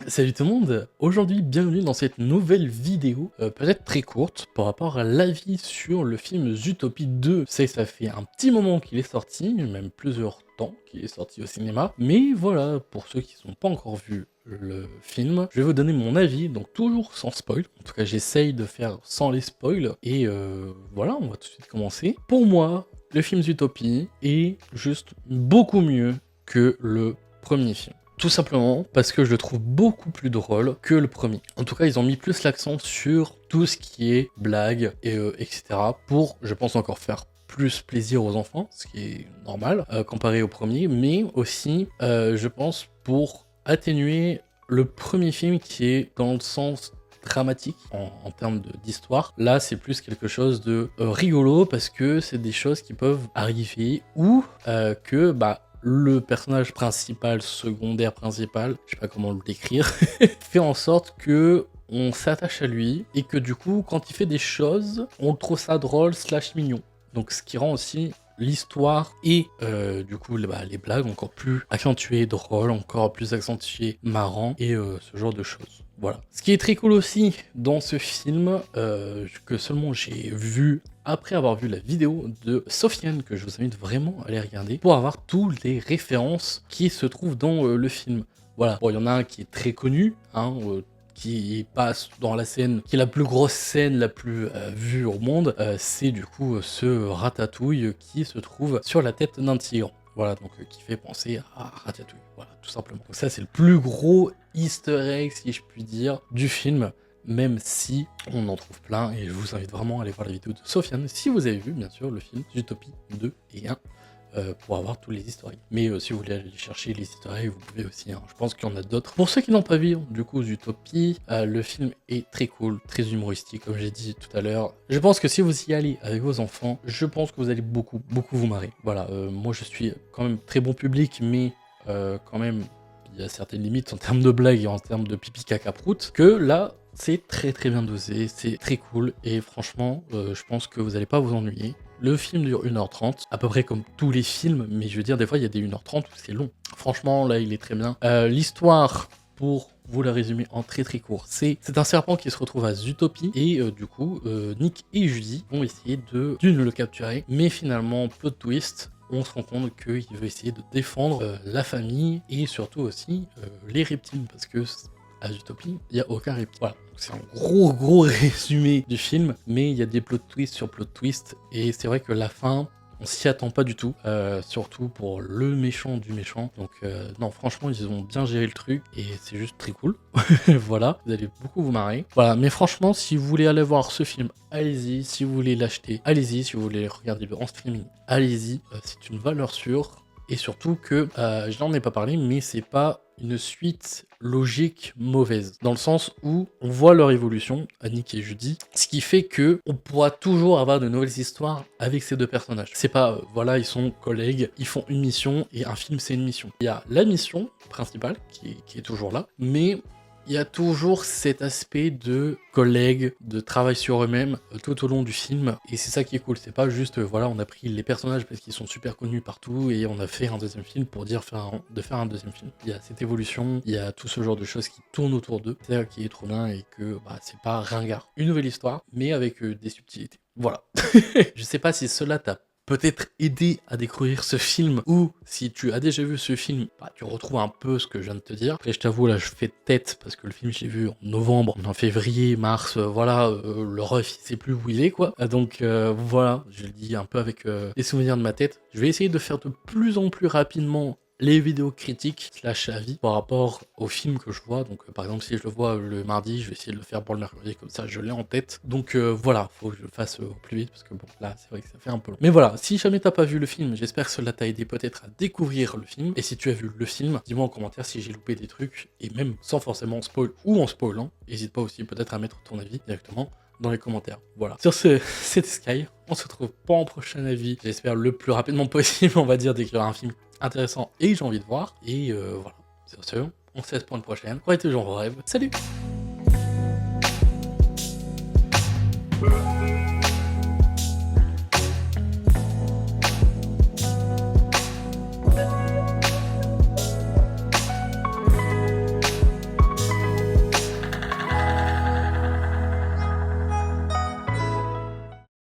Salut tout le monde, aujourd'hui bienvenue dans cette nouvelle vidéo, peut-être très courte par rapport à l'avis sur le film Zootopie 2. C'est que ça fait un petit moment qu'il est sorti, même plusieurs temps qu'il est sorti au cinéma, mais voilà, pour ceux qui n'ont pas encore vu le film, je vais vous donner mon avis, donc toujours sans spoil, en tout cas j'essaye de faire sans les spoils, et voilà, on va tout de suite commencer. Pour moi, le film Zootopie est juste beaucoup mieux que le premier film. Tout simplement parce que je le trouve beaucoup plus drôle que le premier. En tout cas, ils ont mis plus l'accent sur tout ce qui est blague, et etc. pour, je pense, encore faire plus plaisir aux enfants, ce qui est normal, comparé au premier, mais aussi, je pense, pour atténuer le premier film qui est dans le sens dramatique en termes d'histoire. Là, c'est plus quelque chose de rigolo parce que c'est des choses qui peuvent arriver ou que, le personnage principal, secondaire principal, je sais pas comment le décrire, fait en sorte que on s'attache à lui et que du coup, quand il fait des choses, on trouve ça drôle / mignon. Donc ce qui rend aussi l'histoire et du coup les blagues encore plus accentuées, drôles, encore plus accentuées, marrant et ce genre de choses. Voilà. Ce qui est très cool aussi dans ce film, que seulement j'ai vu après avoir vu la vidéo de Sofiane, que je vous invite vraiment à aller regarder, pour avoir toutes les références qui se trouvent dans le film. Voilà, bon, il y en a un qui est très connu, qui passe dans la scène, qui est la plus grosse scène, la plus vue au monde, c'est du coup ce ratatouille qui se trouve sur la tête d'un tigre. Voilà, donc qui fait penser à Ratatouille, voilà, tout simplement. Donc ça, c'est le plus gros easter egg, si je puis dire, du film, même si on en trouve plein, et je vous invite vraiment à aller voir la vidéo de Sofiane, si vous avez vu, bien sûr, le film Zootopie 2 et 1, pour avoir tous les easter eggs. Mais si vous voulez aller chercher les easter eggs, vous pouvez aussi, je pense qu'il y en a d'autres. Pour ceux qui n'ont pas vu, du coup, Zootopie, le film est très cool, très humoristique, comme j'ai dit tout à l'heure. Je pense que si vous y allez avec vos enfants, je pense que vous allez beaucoup vous marrer. Voilà, moi je suis quand même très bon public, mais quand même, il y a certaines limites en termes de blagues et en termes de pipi caca prout, que là, c'est très bien dosé, c'est très cool, et franchement, je pense que vous n'allez pas vous ennuyer. Le film dure 1h30, à peu près comme tous les films, mais je veux dire, des fois, il y a des 1h30 où c'est long. Franchement, là, il est très bien. L'histoire, pour vous la résumer en très court, c'est un serpent qui se retrouve à Zootopie, et du coup, Nick et Judy vont essayer d'une le capturer, mais finalement, plot twist, on se rend compte qu'il veut essayer de défendre la famille, et surtout aussi les reptiles, parce que à Zootopie, il n'y a aucun reptile. Voilà, c'est un gros résumé du film, mais il y a des plot twists sur plot twists, et c'est vrai que la fin, on s'y attend pas du tout, surtout pour le méchant du méchant. Donc non, franchement, ils ont bien géré le truc, et c'est juste très cool. Voilà, vous allez beaucoup vous marrer. Voilà, mais franchement, si vous voulez aller voir ce film, allez-y. Si vous voulez l'acheter, allez-y. Si vous voulez le regarder en streaming, allez-y. C'est une valeur sûre. Et surtout que, je n'en ai pas parlé, mais c'est pas une suite logique mauvaise, dans le sens où on voit leur évolution, Nick et Judy, ce qui fait que on pourra toujours avoir de nouvelles histoires avec ces deux personnages. C'est pas, voilà, ils sont collègues, ils font une mission, et un film c'est une mission. Il y a la mission principale, qui est toujours là, mais il y a toujours cet aspect de collègues, de travail sur eux-mêmes tout au long du film, et c'est ça qui est cool. C'est pas juste, voilà, on a pris les personnages parce qu'ils sont super connus partout et on a fait un deuxième film pour dire de faire un deuxième film. Il y a cette évolution, il y a tout ce genre de choses qui tournent autour d'eux, c'est ça qui est trop bien, et que c'est pas ringard. Une nouvelle histoire, mais avec des subtilités. Voilà. Je sais pas si cela t'a peut-être aider à découvrir ce film, ou si tu as déjà vu ce film, tu retrouves un peu ce que je viens de te dire. Après, je t'avoue, là, je fais tête, parce que le film, je l'ai vu en novembre, en février, mars, voilà, le ref, il sait plus où il est, quoi. Donc, voilà, je le dis un peu avec les souvenirs de ma tête. Je vais essayer de faire de plus en plus rapidement les vidéos critiques / avis par rapport au film que je vois. Donc par exemple, si je le vois le mardi, je vais essayer de le faire pour le mercredi, comme ça je l'ai en tête. Donc voilà, faut que je le fasse au plus vite, parce que bon, là c'est vrai que ça fait un peu long. Mais voilà, si jamais t'as pas vu le film, j'espère que cela t'a aidé peut-être à découvrir le film. Et si tu as vu le film, dis-moi en commentaire si j'ai loupé des trucs, et même sans forcément spoil ou en spoilant, n'hésite pas aussi peut-être à mettre ton avis directement dans les commentaires. Voilà. Sur ce, c'était Sky. On se retrouve pour un prochain avis, j'espère le plus rapidement possible, on va dire, dès qu'il y aura un film intéressant et que j'ai envie de voir. Et voilà. Sur ce, on se laisse pour une prochaine. Croyez toujours vos rêves. Salut!